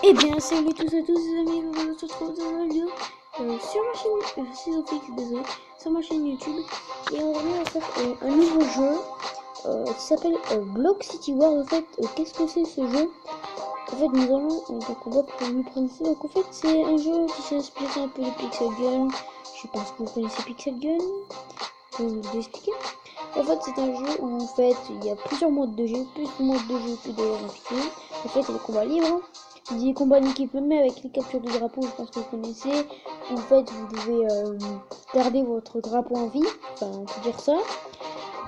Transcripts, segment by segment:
Eh bien, salut tous et tous les amis, on se retrouve dans une vidéo sur ma chaîne, désolé, sur ma chaîne YouTube. Et aujourd'hui, on va faire un nouveau jeu qui s'appelle Block City Wars. En fait, qu'est-ce que c'est ce jeu? En fait, nous allons, donc on va nous prendre ça. Donc en fait, c'est un jeu qui s'inspire un peu de Pixel Gun. Je pense que vous connaissez Pixel Gun. Je vais vous l'expliquer. En fait, c'est un jeu où en fait, il y a plusieurs modes de jeu, plus de modes de jeu que de RPT. En fait, il y a les combats libres, des combats d'équipe, même avec les captures de drapeau, je pense que vous connaissez. En fait, vous devez garder votre drapeau en vie, enfin, on peut dire ça.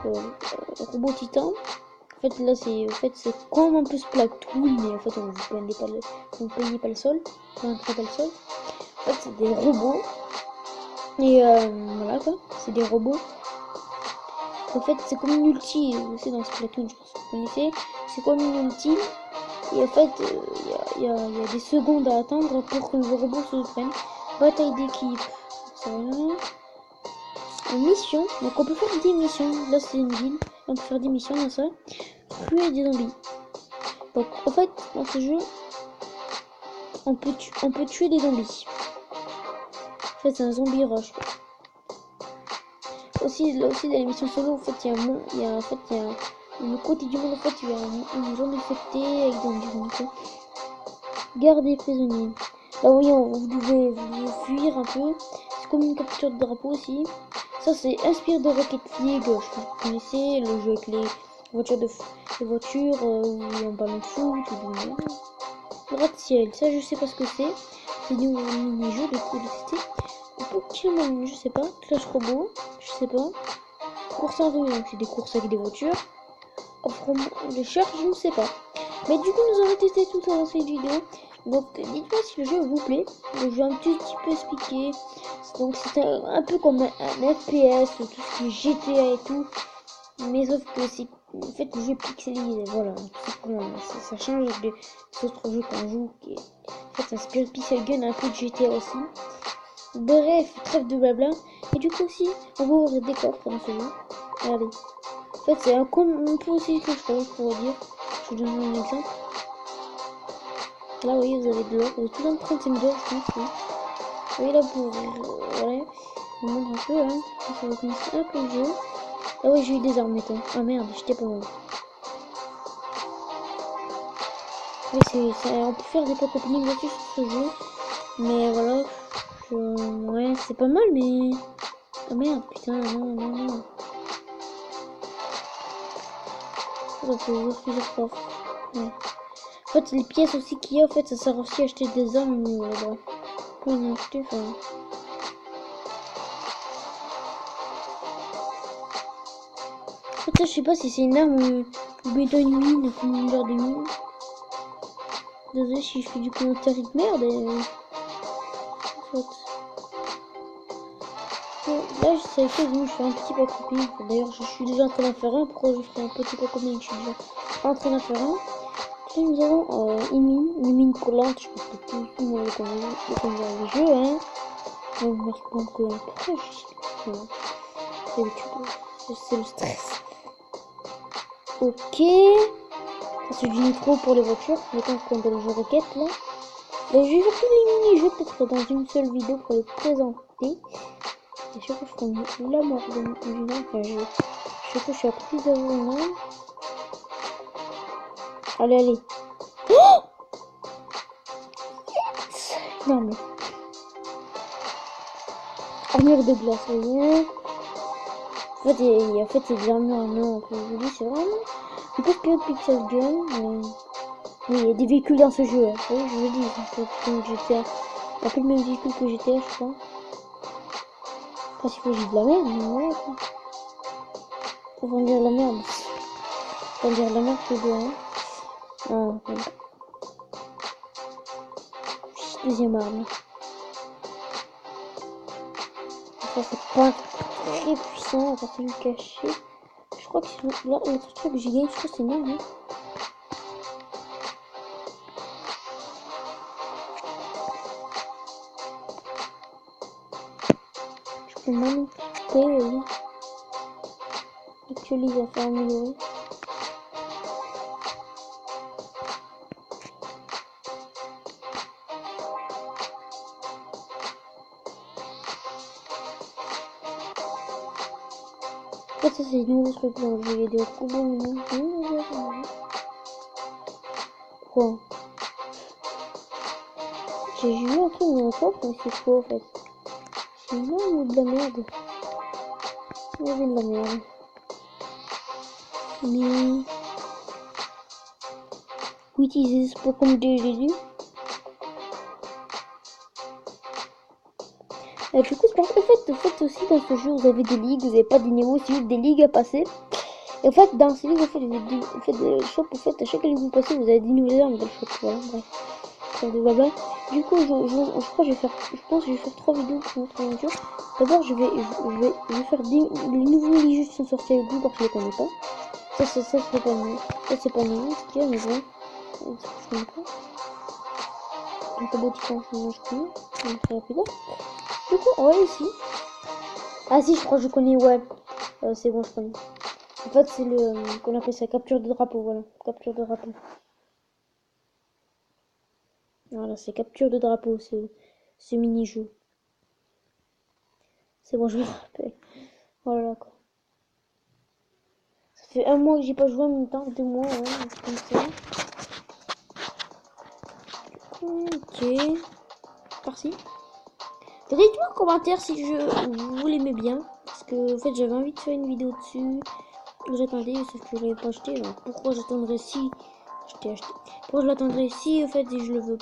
Robot titan. En fait, là, c'est comme un peu Splatoon, mais en fait, vous payez pas le sol, vous n'entrez pas le sol. En fait, c'est des robots. Et voilà quoi, c'est des robots. En fait, c'est comme une ulti, c'est dans Splatoon, je pense que vous connaissez. C'est comme une ulti. Et en fait, il y a des secondes à attendre pour que le robot se prenne. Bataille d'équipe. Ça va. Une mission. Donc on peut faire des missions. Là, c'est une ville. On peut faire des missions dans ça. Tuer des zombies. Donc en fait, dans ce jeu, on peut tuer des zombies. En fait, c'est un zombie rush. Aussi, là aussi, dans les missions solo, en fait, il y a le côté du monde, en fait, il y a une zone infectée avec des zombies. Garde des prisonniers. Là, voyons, vous devez fuir un peu. C'est comme une capture de drapeau aussi. Ça, c'est inspiré de Rocket League. Je pense que vous connaissez le jeu avec les voitures où il y a un ballon de foot ou du gratte-ciel. Ça, je sais pas ce que c'est. C'est des mini-jeux de tester. Pokémon, je sais pas. Clash Robot, je sais pas. Course en rue, donc c'est des courses avec des voitures. Affrontement de charge, je ne sais pas. Mais du coup, nous allons tester tout ça dans cette vidéo. Donc, dites-moi si le jeu vous plaît. Le jeu un petit peu expliqué. Donc, c'est un peu comme un FPS, tout ce qui est GTA et tout. Mais sauf que c'est en fait le jeu est pixelisé. Voilà, ça change des autres jeux qu'on joue. En fait, ça inspire Pixel Gun, un peu de GTA aussi. Bref, trêve de blabla. Et du coup, aussi, on va ouvrir des coffres dans ce jeu. Regardez. En fait, c'est un peu aussi que je pourrais dire. Je vous donne un exemple. Là, vous voyez, vous avez de l'or. Vous avez tout un 35 d'or, je pense. Oui. Vous voyez là, pour. Voilà. Je vous montre un peu, hein. Ça va commencer un peu le jeu. Ah ouais, j'ai eu des armes, mettons. Ah merde, j'étais pas bon. Oui, on peut faire des pop opening dessus sur ce jeu. Mais voilà. Ouais, c'est pas mal, mais. Ah merde, putain, non. On peut ouvrir plusieurs fois. Ouais. En fait, les pièces aussi qu'il y a, en fait, ça sert aussi à acheter des armes, mais voilà, bref. On peut en acheter, enfin. En fait, ça, je sais pas si c'est une arme ou plutôt une mine, une genre de mine. Désolé si je fais du commentaire de merde. En fait. Bon, là, c'est quelque chose où je fais un petit peu copie. D'ailleurs, je suis déjà en train d'en faire un. Pourquoi je ferai un petit peu copie? Je suis déjà en train d'en faire un. Puis nous avons une mine collante. Je pense que tout le monde le connaît dans le jeu, hein. On marque comme collant. Pourquoi je c'est le stress. Ok. Ça, c'est du nitro pour les voitures. Mettons qu'on dans le jeu roquette là. Je vais faire tous les mini-jeux peut-être dans une seule vidéo pour les présenter. C'est sûr que je ferai la mort de mon enfin, je sais que je suis à plus d'avoir. Allez. Oh non mais. Armure de glace, vous voyez. En fait, c'est des armures à main, je vous dis, c'est vraiment un peu pire de Pixel Gun. Mais il y a des véhicules dans ce jeu, hein. Oui, je vous dis, c'est un peu comme GTA. Un peu le même véhicule que GTA, je crois. Enfin, s'il faut que j'ai de la merde, mais ouais, quoi. Faut pas me dire de la merde. Faut pas me dire de la merde, c'est bien, hein. Ah, ouais. Deuxième arme. Ça, c'est pas très puissant, on va se le cacher. Je crois que c'est là, l'autre truc que j'ai gagné, je crois que c'est nul, hein. Je peux manipuler, oui. Actualise à faire améliorer. fait, ça, c'est nouveau truc dans le jeu vidéo. Quoi? J'ai vu un truc dans le coffre, mais c'est quoi en fait? C'est bien ou de la merde? Il y avait de la merde. Mais... Oui, utiliser ce pour comme j'ai dit. Du coup, c'est parce qu'en fait, aussi dans ce jeu, vous avez des ligues, vous n'avez pas des niveaux, c'est juste des ligues à passer. Et en fait, dans ces ligues, en fait, des shops, en fait, à chaque ligue que vous passez, vous avez des nouvelles armes dans le shop. Voilà, bref. Blabla. Du coup, je crois que je pense que je vais faire 3 vidéos pour notre aventure. D'abord, je vais faire les nouveaux ligues qui sont sortis avec vous parce que je les connais pas. Ça c'est pas nouveau. Ça c'est pas nouveau, ce qu'il y a, mais bon. Je connais pas. Donc, le petit changement, je connais. On va faire plus tard. Du coup, on va ici. Ah si, je crois que je connais, ouais. C'est bon, je connais. En fait, c'est le qu'on appelle ça capture de drapeau, voilà. Capture de drapeau. Voilà, c'est capture de drapeau, ce mini-jeu. C'est bon, je me rappelle. Voilà quoi. Ça fait 1 mois que j'ai pas joué en même temps, 2 mois, ouais, comme ça. Ok. Par-ci. Dites-moi en commentaire si vous l'aimez bien. Parce que en fait j'avais envie de faire une vidéo dessus. J'attendais, sauf que je l'avais pas acheté. Alors pourquoi j'attendrais si je t'ai acheté? Pourquoi je l'attendrais si en fait je le veux?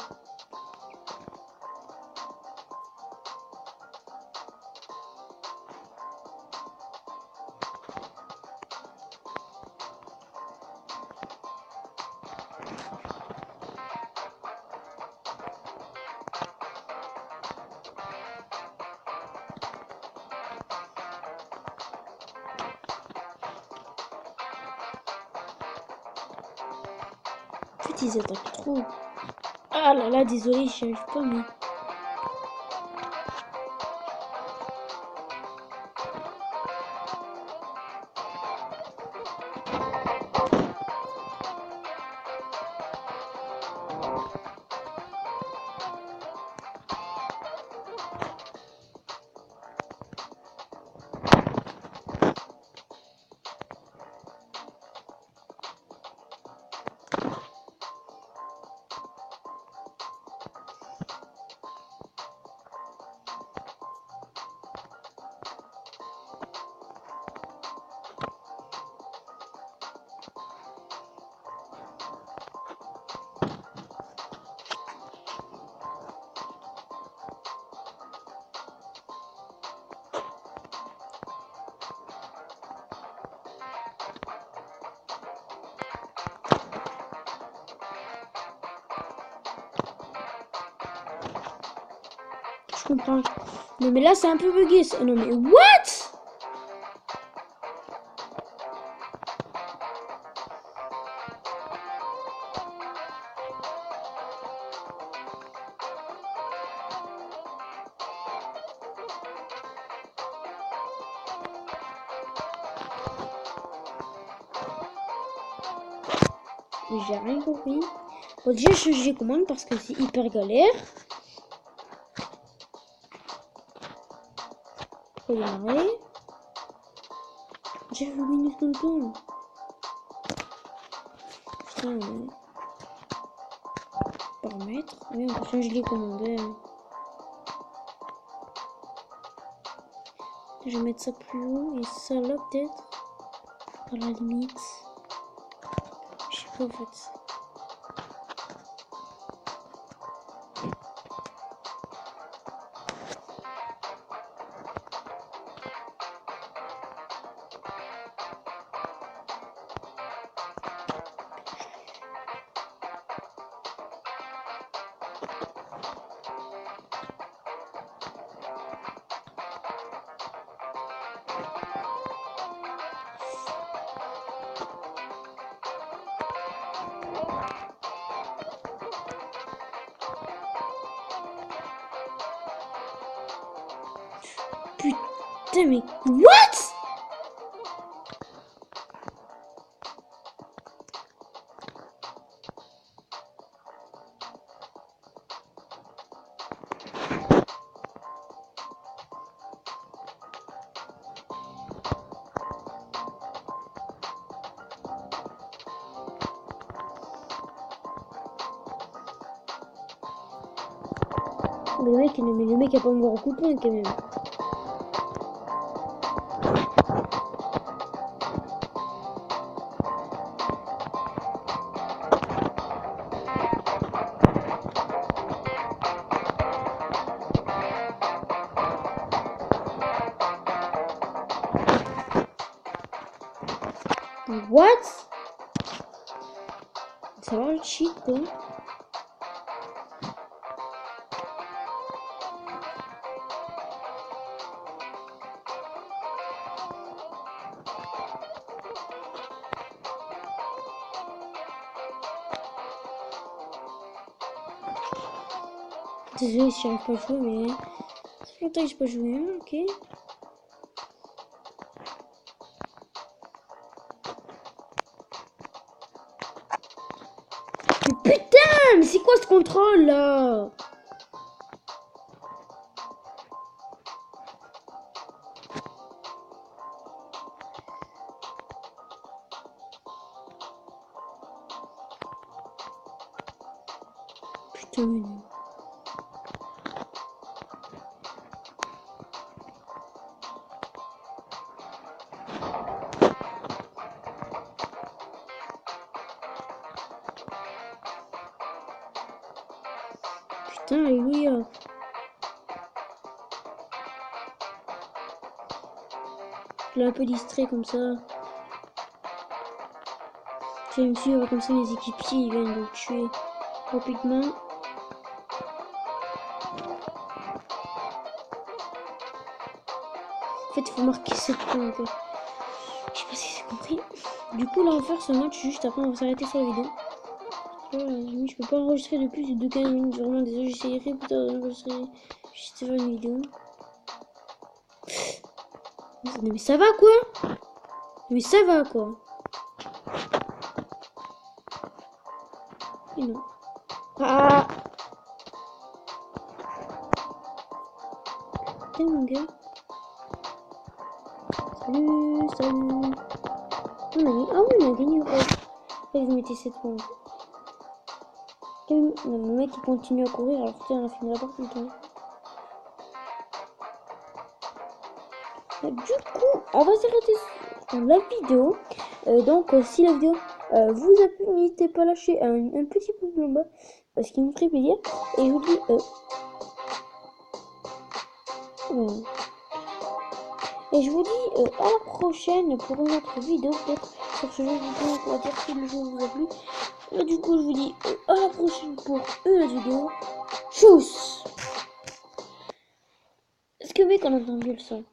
En fait ils attaquent trop. Ah là là, désolé, j'y arrive pas mais. Je comprends. Non mais là c'est un peu bugué ça. Non mais what? J'ai rien compris. Bon, déjà, je change les commandes parce que c'est hyper galère. Faut démarrer. J'ai 20 minutes de temps. Putain, paramètres. Oui, on peut changer les commandes. Je vais mettre ça plus haut et ça là peut-être. À la limite. Je sais pas en fait. Putain mais what? Mais le mec a pas encore un coup de poing quand même. What? Ça va le cheat quoi. Désolé si j'arrive pas à jouer, mais ça fait longtemps que j'ai pas joué, hein, ok. Mais putain, mais c'est quoi ce contrôle là? Putain, mais non. Putain, alléluia. Je l'ai un peu distrait comme ça. Je vais me suivre comme ça, les équipiers ils viennent le tuer rapidement. En fait, il faut marquer 7 points. Okay. Je sais pas si c'est compris. Du coup, là, on va faire ce match juste après, on va s'arrêter sur la vidéo. Je peux pas enregistrer de plus de 15 minutes. Vraiment, désolé, j'essayerai plus tard d'enregistrer juste faire une vidéo. Mais ça va quoi? Mais ça va quoi? Et non. Ah! T'es mon gars? Salut, salut. On a gagné. Ah oui, on a gagné. Après, vous mettez 7 points. Le mec il continue à courir alors que on a fini la partie. Du coup, on va s'arrêter sur la vidéo. Donc, si la vidéo vous a plu, n'hésitez pas à lâcher un petit pouce bleu en bas, ce qui me ferait plaisir. Et je vous dis à la prochaine pour une autre vidéo, peut-être sur ce jeu vidéo, on va dire si le jeu vous a plu. Là, du coup, je vous dis à la prochaine pour une autre vidéo. Tchuss! Est-ce que mec, on entend mieux le son?